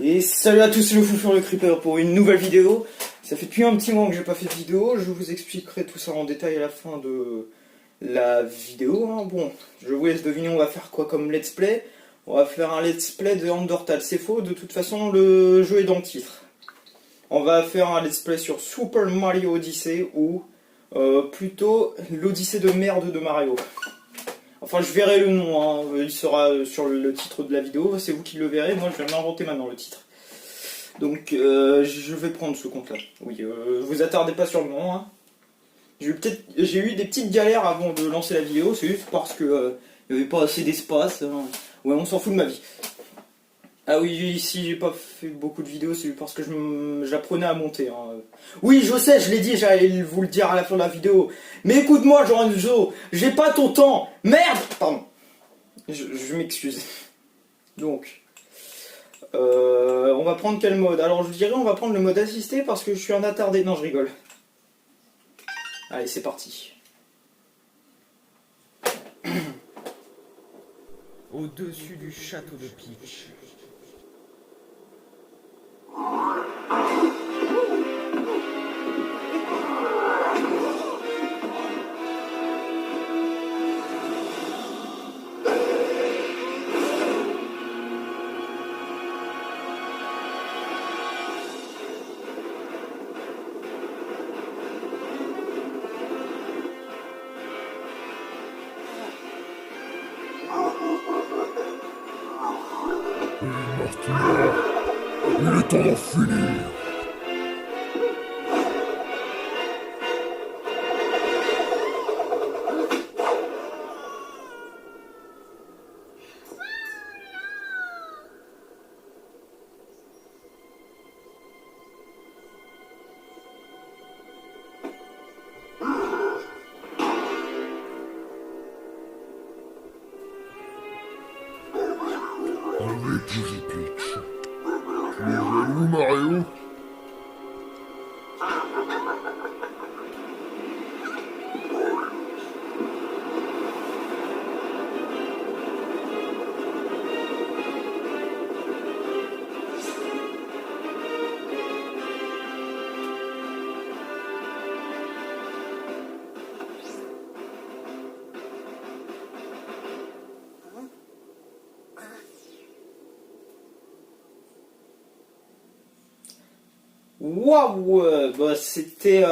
Et salut à tous, c'est le Foufou le Creeper pour une nouvelle vidéo. Ça fait depuis un petit moment que j'ai pas fait de vidéo, je vous expliquerai tout ça en détail à la fin de la vidéo. Bon, je vous laisse deviner on va faire quoi comme let's play. On va faire un let's play de Undertale, c'est faux, de toute façon le jeu est dans le titre. On va faire un let's play sur Super Mario Odyssey ou plutôt l'Odyssée de merde de Mario. Enfin, je verrai le nom, hein. Il sera sur le titre de la vidéo, c'est vous qui le verrez, moi je viens de l'inventer maintenant le titre. Donc, je vais prendre ce compte-là. Oui, vous attardez pas sur le nom. Hein. J'ai eu des petites galères avant de lancer la vidéo, c'est juste parce que il n'y avait pas assez d'espace. Hein. Ouais, on s'en fout de ma vie. Ah oui, si j'ai pas fait beaucoup de vidéos, c'est parce que j'apprenais à monter. Hein. Oui, je sais, je l'ai dit, j'allais vous le dire à la fin de la vidéo. Mais écoute-moi, Lorenzo, j'ai pas ton temps. Merde. Pardon. Je m'excuse. Donc, on va prendre quel mode? Alors, je dirais, on va prendre le mode assisté parce que je suis un attardé. Non, je rigole. Allez, c'est parti. Au-dessus du château de Peach. Martina, il est temps d'en finir. Avec José Peach. Tu es jaloux, Mario? Waouh, bah, c'était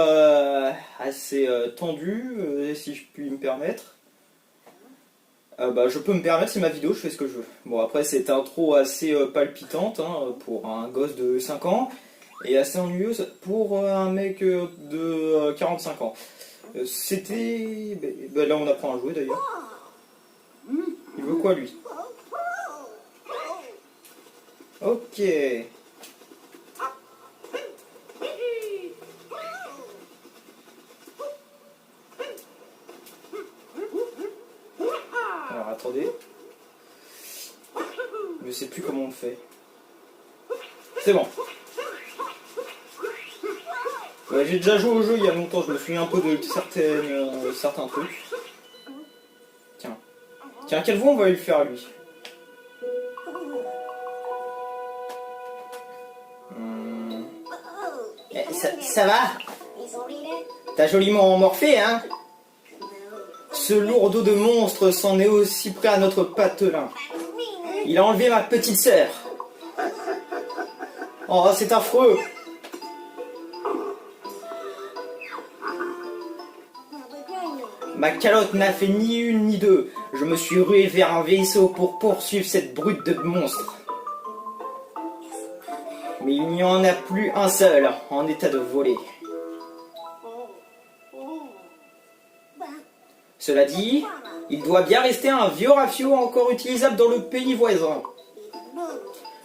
assez tendu, si je puis me permettre. Bah, je peux me permettre, c'est ma vidéo, je fais ce que je veux. Bon, après, c'est une intro assez palpitante hein, pour un gosse de 5 ans et assez ennuyeuse pour un mec de 45 ans. C'était... Bah, là, on apprend à jouer d'ailleurs. Il veut quoi, lui? Ok. Alors attendez. Je sais plus comment on le fait. C'est bon. Ouais, j'ai déjà joué au jeu il y a longtemps, je me souviens un peu de certains trucs. Tiens. Tiens, quelle voix on va lui faire à lui? Ça va? T'as joliment morphé, hein? Ce lourdeau de monstre s'en est aussi près à notre patelin. Il a enlevé ma petite sœur. Oh, c'est affreux. Ma calotte n'a fait ni une ni deux. Je me suis rué vers un vaisseau pour poursuivre cette brute de monstre. Mais il n'y en a plus un seul en état de voler. Cela dit, il doit bien rester un vieux rafio encore utilisable dans le pays voisin.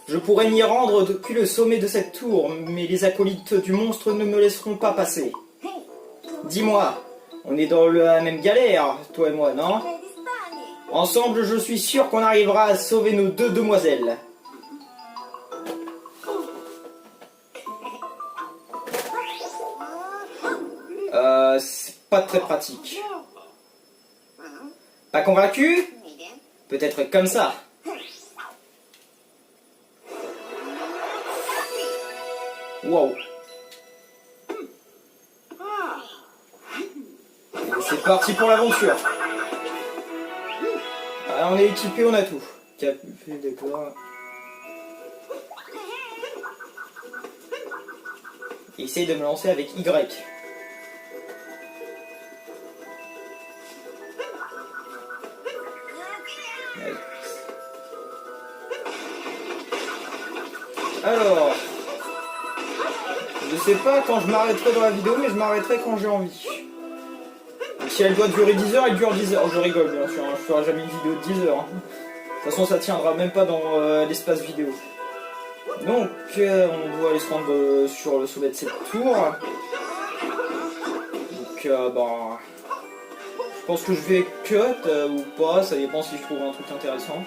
Je pourrais m'y rendre depuis le sommet de cette tour, mais les acolytes du monstre ne me laisseront pas passer. Dis-moi, on est dans la même galère, toi et moi, non? Ensemble, je suis sûr qu'on arrivera à sauver nos deux demoiselles. C'est pas très pratique. Pas convaincu? Peut-être comme ça. Waouh. C'est parti pour l'aventure. Ah, on est équipé, on a tout. D'accord. Essaye de me lancer avec Y. Alors, je sais pas quand je m'arrêterai dans la vidéo, mais je m'arrêterai quand j'ai envie. Donc, si elle doit durer 10 heures, elle dure 10 heures. Je rigole bien sûr, hein. Je ferai jamais une vidéo de 10 heures. Hein. De toute façon, ça tiendra même pas dans l'espace vidéo. Donc, on doit aller se rendre sur le sommet de cette tour. Donc, bah, je pense que je vais cut ou pas, ça dépend si je trouve un truc intéressant.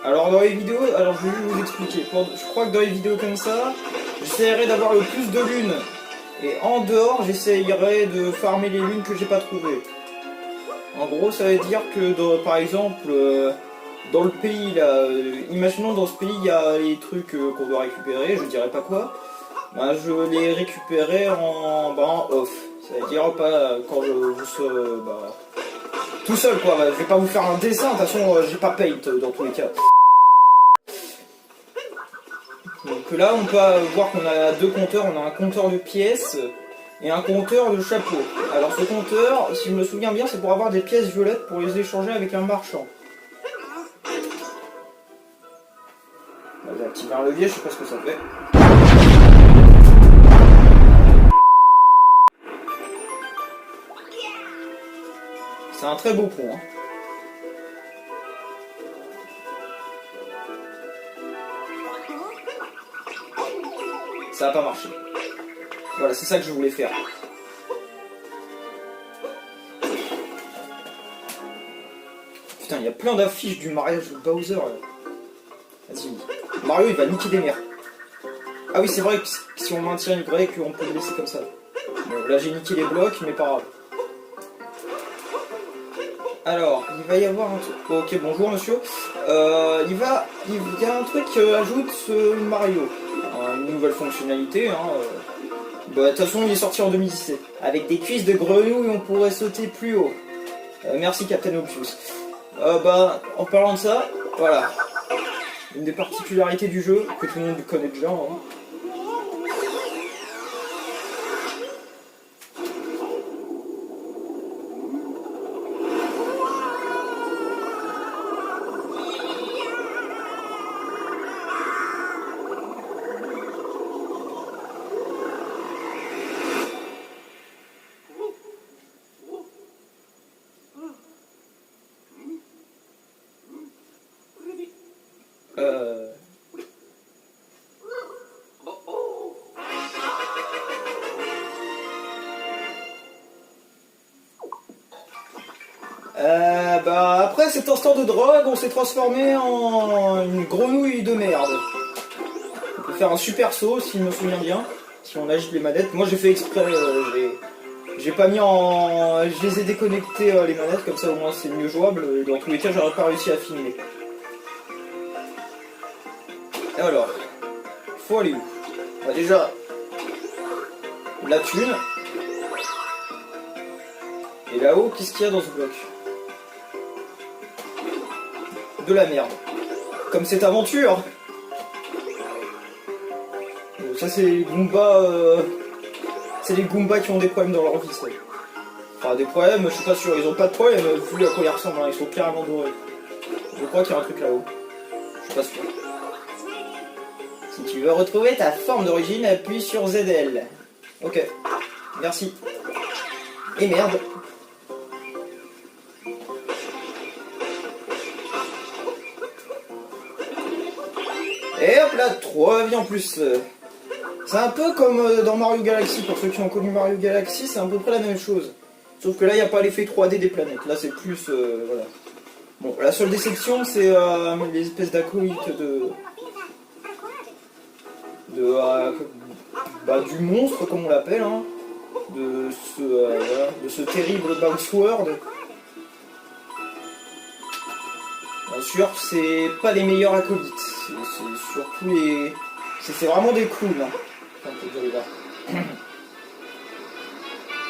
Alors dans les vidéos, alors je vais vous expliquer. Je crois que dans les vidéos comme ça, j'essaierai d'avoir le plus de lunes. Et en dehors, j'essayerai de farmer les lunes que j'ai pas trouvées. En gros, ça veut dire que par exemple, dans le pays là, imaginons dans ce pays il y a les trucs qu'on doit récupérer, je dirais pas quoi. Bah, je les récupérerai en off. Ça veut dire pas quand je serai tout seul quoi. Bah, je vais pas vous faire un dessin, de toute façon j'ai pas paint dans tous les cas. Donc là on peut voir qu'on a deux compteurs, on a un compteur de pièces et un compteur de chapeaux. Alors ce compteur, si je me souviens bien, c'est pour avoir des pièces violettes pour les échanger avec un marchand. J'ai activé un levier, je sais pas ce que ça fait. C'est un très beau pont. Hein. Ça a pas marché. Voilà, c'est ça que je voulais faire. Putain, il y a plein d'affiches du mariage de Bowser. Vas-y. Mario, il va niquer des mères. Ah oui, c'est vrai que si on maintient Y, on peut le laisser comme ça. Bon, là, j'ai niqué les blocs, mais pas grave. Alors, il va y avoir un truc... Ok, bonjour monsieur. Il y a un truc ajoute Mario. Une nouvelle fonctionnalité. Hein, de toute façon, il est sorti en 2017. Avec des cuisses de grenouille, on pourrait sauter plus haut. Merci Captain Obvious. En parlant de ça, voilà. Une des particularités du jeu, que tout le monde connaît déjà. Hein. Après cet instant de drogue, on s'est transformé en une grenouille de merde. On peut faire un super saut, si je me souviens bien, si on agite les manettes. Moi j'ai fait exprès, j'ai pas mis en... Je les ai déconnectés les manettes, comme ça au moins c'est mieux jouable. Et dans tous les cas, j'aurais pas réussi à filmer. Et alors, faut aller où? Bah, déjà, la thune. Et là-haut, qu'est-ce qu'il y a dans ce bloc? De la merde. Comme cette aventure. Ça c'est les Goombas. C'est les Goombas qui ont des problèmes dans leur vie, ça. Enfin des problèmes, je suis pas sûr, ils ont pas de problème vu à quoi ils ressemblent, hein. Ils sont carrément dorés. Je crois qu'il y a un truc là-haut. Je suis pas sûr. Si tu veux retrouver ta forme d'origine, appuie sur ZL. Ok. Merci. Et merde. Et hop là, 3 vies en plus. C'est un peu comme dans Mario Galaxy, pour ceux qui ont connu Mario Galaxy, c'est à peu près la même chose. Sauf que là, il n'y a pas l'effet 3D des planètes, là c'est plus... voilà. Bon, la seule déception, c'est les espèces d'acolytes du monstre, comme on l'appelle, hein, de ce terrible Bowsword. Bien sûr, c'est pas les meilleurs acolytes, c'est surtout C'est vraiment des clowns. Hein. Enfin, on peut dire,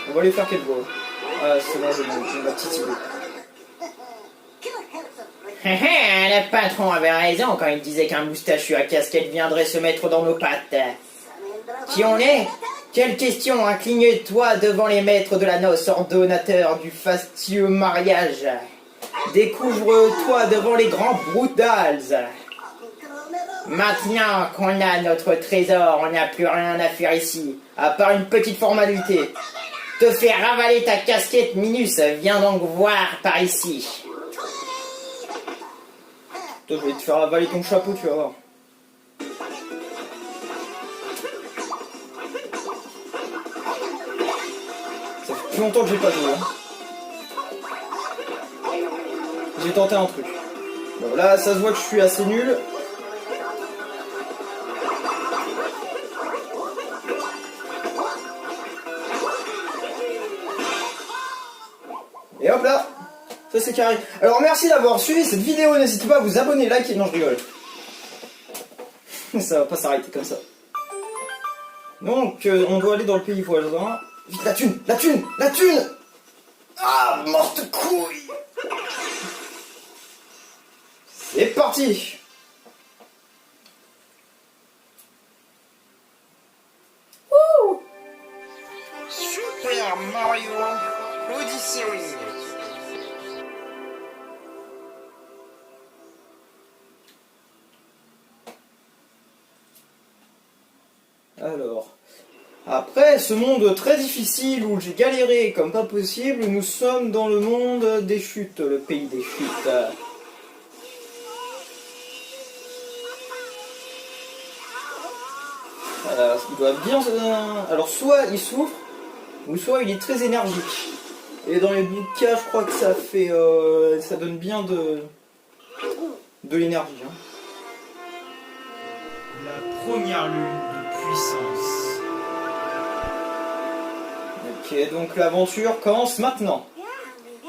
on va les faire qu'elle voit. Ah, c'est bon, j'ai ma petite idée. Le patron avait raison quand il disait qu'un moustachu à casquette viendrait se mettre dans nos pattes. Qui on est? Quelle question, incline-toi devant les maîtres de la noce, ordonnateurs du fastueux mariage. Découvre-toi devant les grands Brutals. Maintenant qu'on a notre trésor, on n'a plus rien à faire ici, à part une petite formalité. Te faire ravaler ta casquette, Minus, viens donc voir par ici. Toi, je vais te faire avaler ton chapeau, tu vas voir. Ça fait plus longtemps que j'ai pas joué. Hein. J'ai tenté un truc. Bon, là, ça se voit que je suis assez nul. Et hop là, ça c'est carré. Alors merci d'avoir suivi cette vidéo, n'hésitez pas à vous abonner, liker, non je rigole. Ça va pas s'arrêter comme ça. Donc on doit aller dans le pays voisin. Vite la thune, la thune, la thune. Ah, morte couille. C'est parti. Wouh. Super Mario Odyssey. Alors, après ce monde très difficile où j'ai galéré comme pas possible, nous sommes dans le monde des chutes, le pays des chutes. Alors, il doit bien... Alors, soit il souffre, ou soit il est très énergique. Et dans les deux cas, je crois que ça fait... ça donne bien de l'énergie. Hein. La première lune de puissance. Ok, donc l'aventure commence maintenant.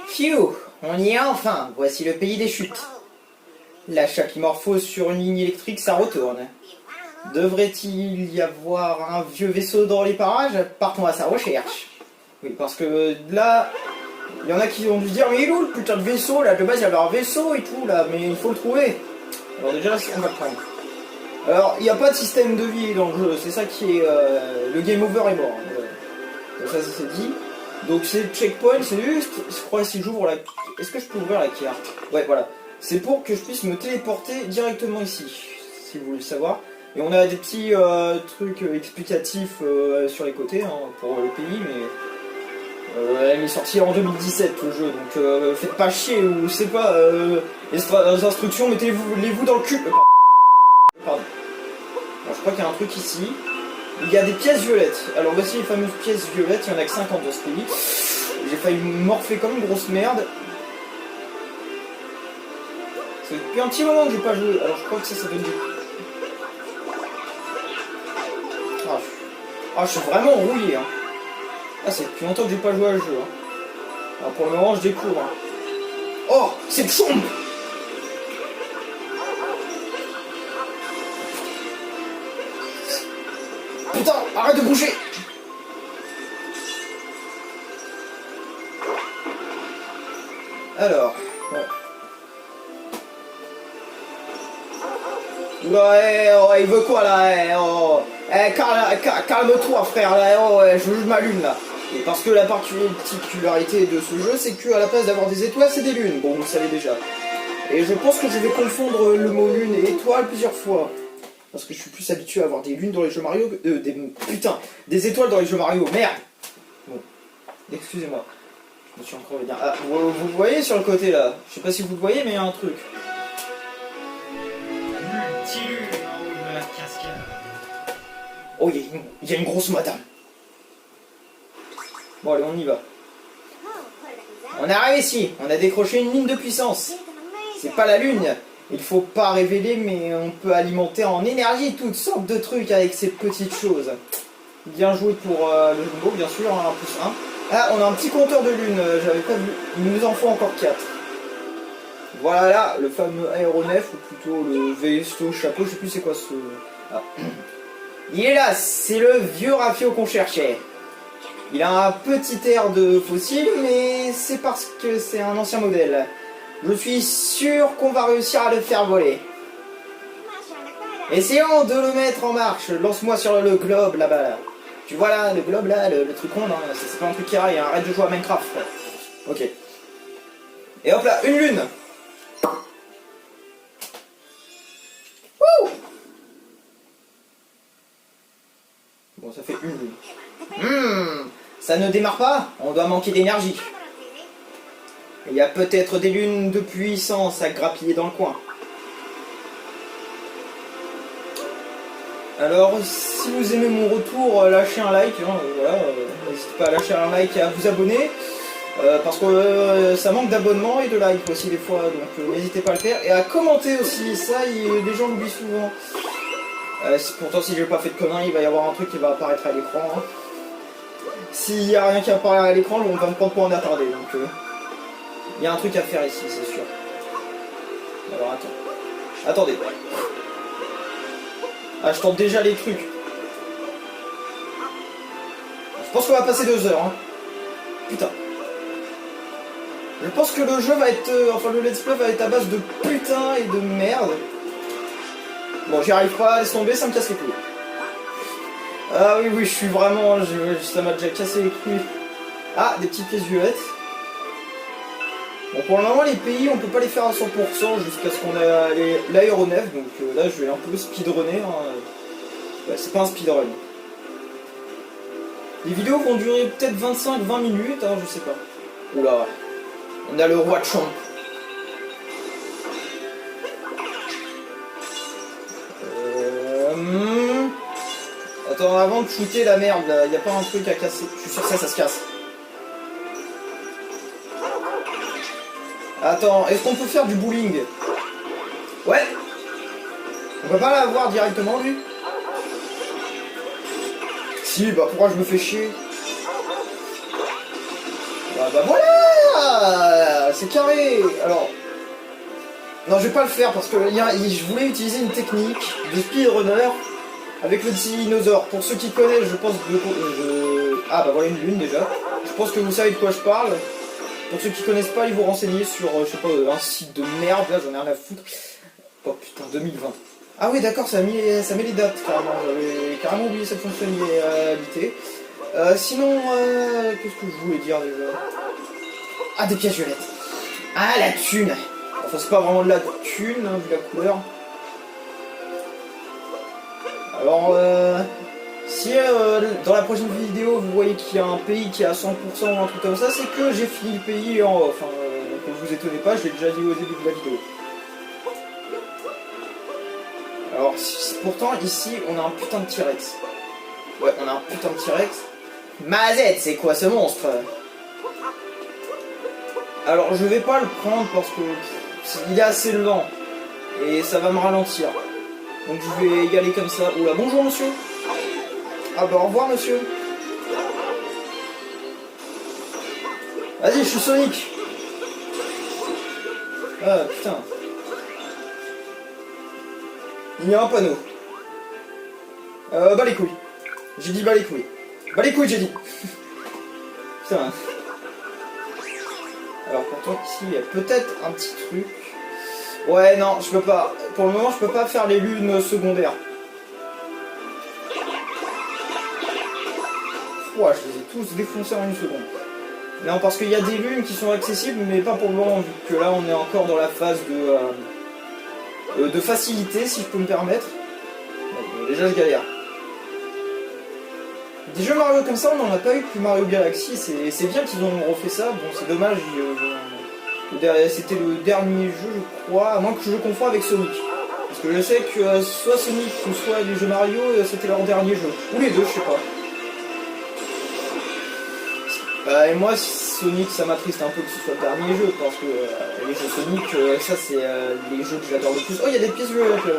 Phew, on y est enfin, voici le pays des chutes. La chapimorphose sur une ligne électrique, ça retourne. Devrait-il y avoir un vieux vaisseau dans les parages? Partons à sa recherche. Oui, parce que là, il y en a qui ont dû se dire, mais il est où le putain de vaisseau là? De base, il y avait un vaisseau et tout là, mais il faut le trouver. Alors déjà, on va le prendre. Alors, il n'y a pas de système de vie dans le jeu, c'est ça qui est... le game over est mort. Donc ça, c'est dit. Donc c'est checkpoint, c'est juste... Je crois que si j'ouvre la... Est-ce que je peux ouvrir la carte? Ouais, voilà. C'est pour que je puisse me téléporter directement ici, si vous voulez le savoir. Et on a des petits trucs explicatifs sur les côtés hein, pour le pays, mais... il est sorti en 2017 le jeu, donc faites pas chier ou c'est pas... les instructions, mettez-les-vous dans le cul. Pardon. Alors, je crois qu'il y a un truc ici. Il y a des pièces violettes. Alors voici les fameuses pièces violettes, il y en a que 50 dans ce pays. J'ai failli morfler comme une grosse merde. C'est depuis un petit moment que j'ai pas joué, alors je crois que ça donne du... Ah, je suis vraiment rouillé. Hein. Ah, c'est depuis longtemps que j'ai pas joué à ce jeu. Hein. Alors pour le moment, je découvre. Hein. Oh, c'est le chombe. Putain, arrête de bouger. Alors, ouais. Ouais, il veut quoi là? Oh. Calme-toi frère, là, oh, je joue ma lune là. Et parce que la particularité de ce jeu, c'est qu'à la place d'avoir des étoiles, c'est des lunes. Bon, vous le savez déjà. Et je pense que je vais confondre le mot lune et étoile plusieurs fois. Parce que je suis plus habitué à avoir des lunes dans les jeux Mario que... des étoiles dans les jeux Mario, merde. Bon, excusez-moi. Je me suis encore bien... Ah, vous voyez sur le côté là? Je sais pas si vous le voyez, mais il y a un truc. Oh, il y a une grosse madame. Bon, allez, on y va. On a réussi. On a décroché une ligne de puissance. C'est pas la lune. Il faut pas révéler, mais on peut alimenter en énergie toutes sortes de trucs avec ces petites choses. Bien joué pour le jumbo, bien sûr, hein, +1. Ah, on a un petit compteur de lune, j'avais pas vu. Il nous en faut encore 4. Voilà là, le fameux aéronef, ou plutôt le vaisseau chapeau, je sais plus c'est quoi ce... Ah. Il est là, c'est le vieux Rafio qu'on cherchait. Il a un petit air de fossile, mais c'est parce que c'est un ancien modèle. Je suis sûr qu'on va réussir à le faire voler. Essayons de le mettre en marche. Lance-moi sur le globe là-bas. Là. Tu vois là, le globe là, le truc rond, hein, c'est pas un truc qui raille, hein. Arrête de jouer à Minecraft. Ok. Et hop là, une lune. Wouh. Bon, ça fait une lune. Ça ne démarre pas, on doit manquer d'énergie. Il y a peut-être des lunes de puissance à grappiller dans le coin. Alors, si vous aimez mon retour, lâchez un like. Hein, voilà, n'hésitez pas à lâcher un like et à vous abonner. Parce que ça manque d'abonnements et de likes aussi des fois. Donc n'hésitez pas à le faire. Et à commenter aussi, ça, les gens l'oublient souvent. Pourtant, si j'ai pas fait de conneries, il va y avoir un truc qui va apparaître à l'écran. Hein. S'il n'y a rien qui apparaît à l'écran, on va me prendre pour en attardé. Donc, il y a un truc à faire ici, c'est sûr. Alors, attends. Attendez. Ah, je tente déjà les trucs. Je pense qu'on va passer 2 heures. Hein. Putain. Je pense que le jeu va être... enfin, le let's play va être à base de putain et de merde. Bon, j'y arrive pas, laisse tomber, ça me casse les couilles. Ah oui, je suis vraiment... ça m'a déjà cassé les couilles. Ah, des petites pièces violettes. Bon, pour le moment, les pays, on peut pas les faire à 100% jusqu'à ce qu'on ait l'aéronef. Donc là, je vais un peu speedrunner. Hein. Ouais, c'est pas un speedrun. Les vidéos vont durer peut-être 25-20 minutes, hein, je sais pas. Oula, ouais. On a le roi de champ. Attends, avant de shooter la merde, il y a pas un truc à casser. Je suis sûr que ça se casse. Attends, est-ce qu'on peut faire du bowling? Ouais. On peut pas l'avoir directement, lui? Si, bah pourquoi je me fais chier? Bah voilà. C'est carré. Alors... non, je vais pas le faire parce que je voulais utiliser une technique de speedrunner avec le dinosaure. Pour ceux qui connaissent, je pense ah bah voilà une lune déjà. Je pense que vous savez de quoi je parle. Pour ceux qui connaissent pas, ils vous renseigner sur, je sais pas, un site de merde, là j'en ai rien à foutre. Oh putain, 2020. Ah oui d'accord, ça met les dates carrément, j'avais carrément oublié cette fonctionnalité. Sinon, qu'est-ce que je voulais dire déjà? Ah, des pièces violettes. Ah, la thune. Enfin, c'est pas vraiment de la thune, hein, vu la couleur. Alors, si dans la prochaine vidéo, vous voyez qu'il y a un pays qui est à 100% ou un truc comme ça, c'est que j'ai fini le pays en off. Hein, donc vous étonnez pas, je l'ai déjà dit au début de la vidéo. Alors, pourtant, ici, on a un putain de T-Rex. Ouais, on a un putain de T-Rex. Mazette, c'est quoi ce monstre? Alors, je vais pas le prendre parce que il est assez lent. Et ça va me ralentir. Donc je vais y aller comme ça. Oula, bonjour monsieur. Ah bah au revoir monsieur. Vas-y, je suis Sonic. Ah putain. Il y a un panneau. Bah les couilles. J'ai dit bah les couilles. Bah les couilles j'ai dit. Putain. Alors pourtant ici il y a peut-être un petit truc. Ouais non, je peux pas. Pour le moment je peux pas faire les lunes secondaires. Ouah, je les ai tous défoncés en une seconde. Non, parce qu'il y a des lunes qui sont accessibles, mais pas pour le moment, vu que là on est encore dans la phase de facilité, si je peux me permettre. Bon, déjà je galère. Des jeux Mario comme ça, on n'en a pas eu depuis Mario Galaxy, c'est bien qu'ils ont refait ça, bon c'est dommage, c'était le dernier jeu je crois, à moins que je confonde avec Sonic. Parce que je sais que soit Sonic ou soit les jeux Mario, c'était leur dernier jeu. Ou les deux, je sais pas. Et moi, Sonic, ça m'attriste un peu que ce soit le dernier jeu, parce que les jeux Sonic, ça c'est les jeux que j'adore le plus. Oh, il y a des pièces violettes là.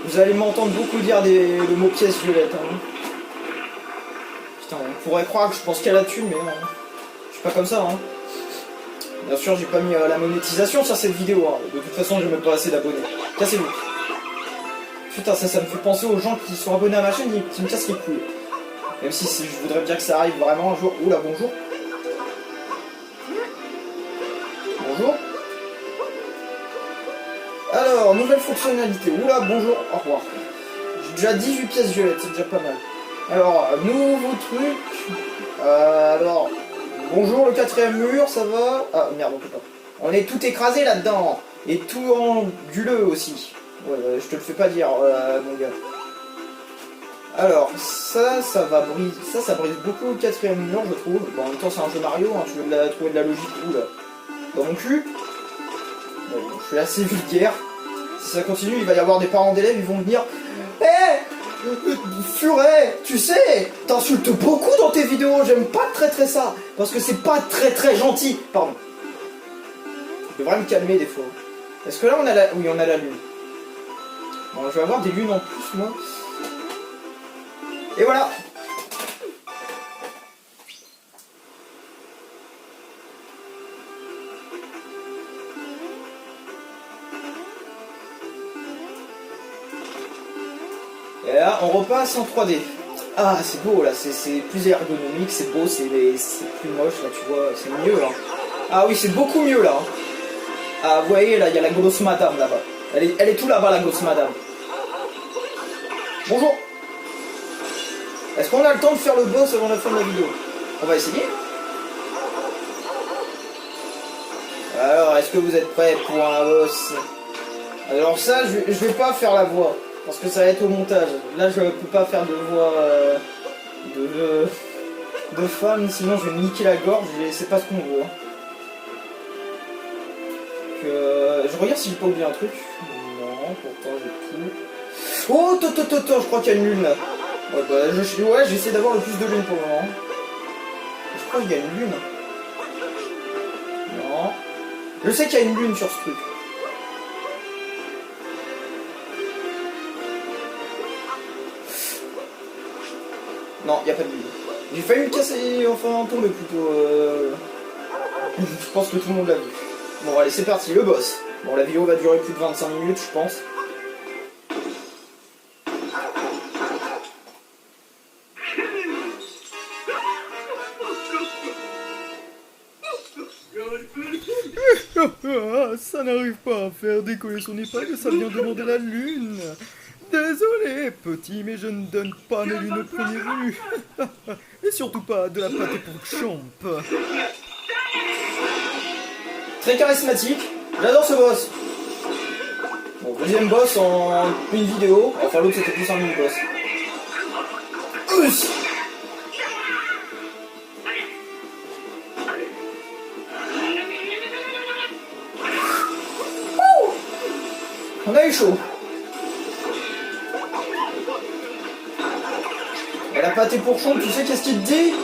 Vous allez m'entendre beaucoup dire le mot pièces violettes. Hein. Putain, on pourrait croire que je pense qu'à la thune, mais non. Je suis pas comme ça. Hein. Bien sûr, j'ai pas mis la monétisation sur cette vidéo, hein. De toute façon, j'ai même pas assez d'abonnés. Cassez-vous. Putain, ça me fait penser aux gens qui sont abonnés à ma chaîne et qui me cassent les couilles. Même si je voudrais bien que ça arrive vraiment un jour. Oula, bonjour. Bonjour. Alors, nouvelle fonctionnalité. Oula, bonjour. Au revoir. J'ai déjà 18 pièces violettes, c'est déjà pas mal. Alors, nouveau truc. Alors, bonjour le 4ème mur, ça va? Ah merde, on peut pas. On est tout écrasé là-dedans. Et tout anguleux aussi. Ouais, je te le fais pas dire, mon gars. Alors, ça va briser. Ça brise beaucoup le 4ème mur, je trouve. Bon, en même temps, c'est un jeu Mario, hein, tu veux trouver de la logique où là? Dans mon cul. Ouais, bon, je suis assez vulgaire. Si ça continue, il va y avoir des parents d'élèves, ils vont venir. Furet, tu sais, t'insultes beaucoup dans tes vidéos, j'aime pas très ça, parce que c'est pas très gentil. Pardon. Je devrais me calmer des fois. Est-ce que là on a la... Oui, on a la lune. Bon, je vais avoir des lunes en plus, moi. Et voilà. Et là, on repasse en 3D. Ah, c'est beau là, c'est plus ergonomique, c'est beau, c'est plus moche là, tu vois, c'est mieux là. Ah oui, c'est beaucoup mieux là. Ah, vous voyez là, il y a la grosse madame là-bas. Elle est tout là-bas, la grosse madame. Bonjour. Est-ce qu'on a le temps de faire le boss avant la fin de la vidéo? On va essayer. Alors, est-ce que vous êtes prêts pour un boss? Alors ça, je vais pas faire la voix. Parce que ça va être au montage. Là, je peux pas faire de voix de femme, sinon je vais me niquer la gorge et c'est pas ce qu'on veut. Hein. Je regarde si j'ai pas oublié un truc. Non, pourtant j'ai tout. Oh, je crois qu'il y a une lune là. Ouais, bah, j'essaie d'avoir le plus de lune pour le moment. Je crois qu'il y a une lune. Non. Je sais qu'il y a une lune sur ce truc. Non, y a pas de lune. J'ai failli me casser, enfin tomber plutôt. Je pense que tout le monde l'a vu. Bon, allez, c'est parti, le boss. Bon, la vidéo va durer plus de 25 minutes, je pense. Ça n'arrive pas à faire décoller son épingle, ça vient demander la lune. Désolé, petit, mais je ne donne pas mes lunes au premier venu. Et surtout pas de la pâté pour champ. Très charismatique, j'adore ce boss. Bon, deuxième boss en une vidéo. Enfin, l'autre c'était plus un mini-boss. On a eu chaud. Et la pâté pour champ, tu sais qu'est-ce qu'il te dit?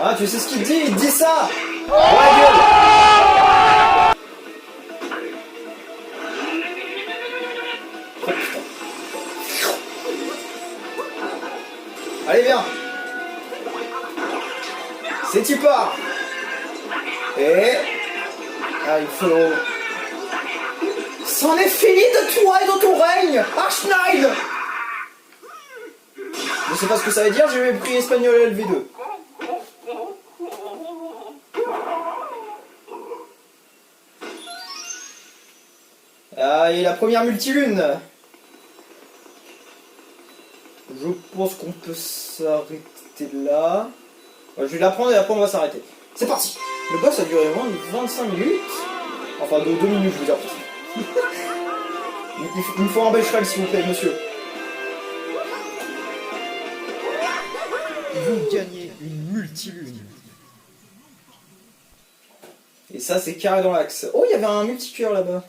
Ah, tu sais ce qu'il te dit? Il te dit ça! Oh la gueule! Oh putain. Allez, viens! C'est tu pars! Et... Ah, il faut... C'en est fini de toi et de ton règne, Arschneid! Je sais pas ce que ça veut dire, j'ai pris espagnol LV2. Ah, et la première multilune. Je pense qu'on peut s'arrêter là. Ouais, je vais la prendre et après on va s'arrêter. C'est parti. Le boss a duré moins de 25 minutes. Enfin, de 2 minutes, je veux dire. Il me faut un becherel, s'il vous plaît, monsieur. Vous gagnez une multilune. Et ça, c'est carré dans l'axe. Oh, il y avait un multicœur là-bas.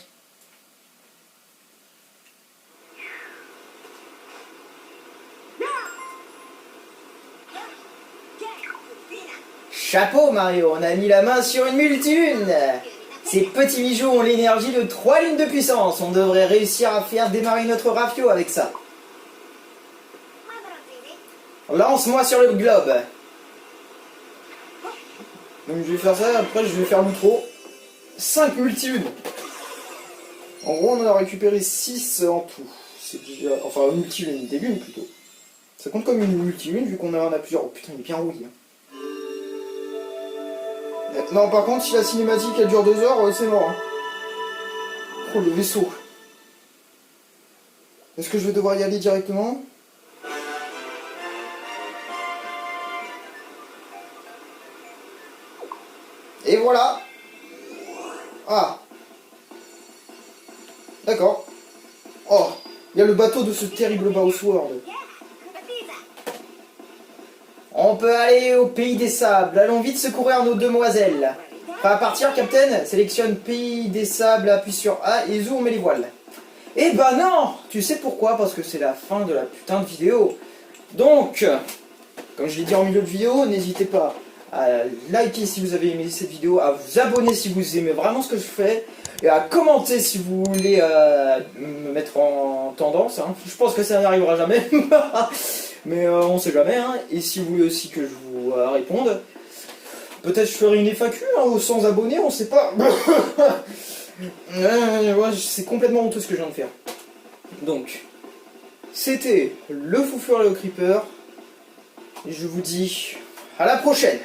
Chapeau, Mario, on a mis la main sur une multilune. Ces petits bijoux ont l'énergie de 3 lunes de puissance. On devrait réussir à faire démarrer notre rafio avec ça. Lance-moi sur le globe. Donc je vais faire ça, après je vais faire l'outro. 5 multi-unes. En gros, on en a récupéré 6 en tout. C'est déjà... Enfin, multi-une, des lunes plutôt. Ça compte comme une multi-une vu qu'on en a plusieurs. Oh putain, il est bien rouillé. Non, par contre, si la cinématique elle dure 2 heures, c'est mort. Hein. Oh, le vaisseau. Est-ce que je vais devoir y aller directement? Et voilà. Ah. D'accord. Oh, il y a le bateau de ce terrible Baus World. On peut aller au pays des sables. Allons vite secourir nos demoiselles. Prêt à partir, Captain? Sélectionne pays des sables, appuie sur A et zoom, met les voiles. Eh ben non! Tu sais pourquoi? Parce que c'est la fin de la putain de vidéo. Donc, comme je l'ai dit en milieu de vidéo, n'hésitez pas à liker si vous avez aimé cette vidéo, à vous abonner si vous aimez vraiment ce que je fais, et à commenter si vous voulez me mettre en tendance. Hein. Je pense que ça n'arrivera jamais, mais on sait jamais. Hein. Et si vous voulez aussi que je vous réponde, peut-être je ferai une FAQ hein, aux 100 abonnés, on sait pas. Ouais, c'est complètement honteux ce que je viens de faire. Donc, c'était le Fou Furieux le Creeper. Et je vous dis à la prochaine.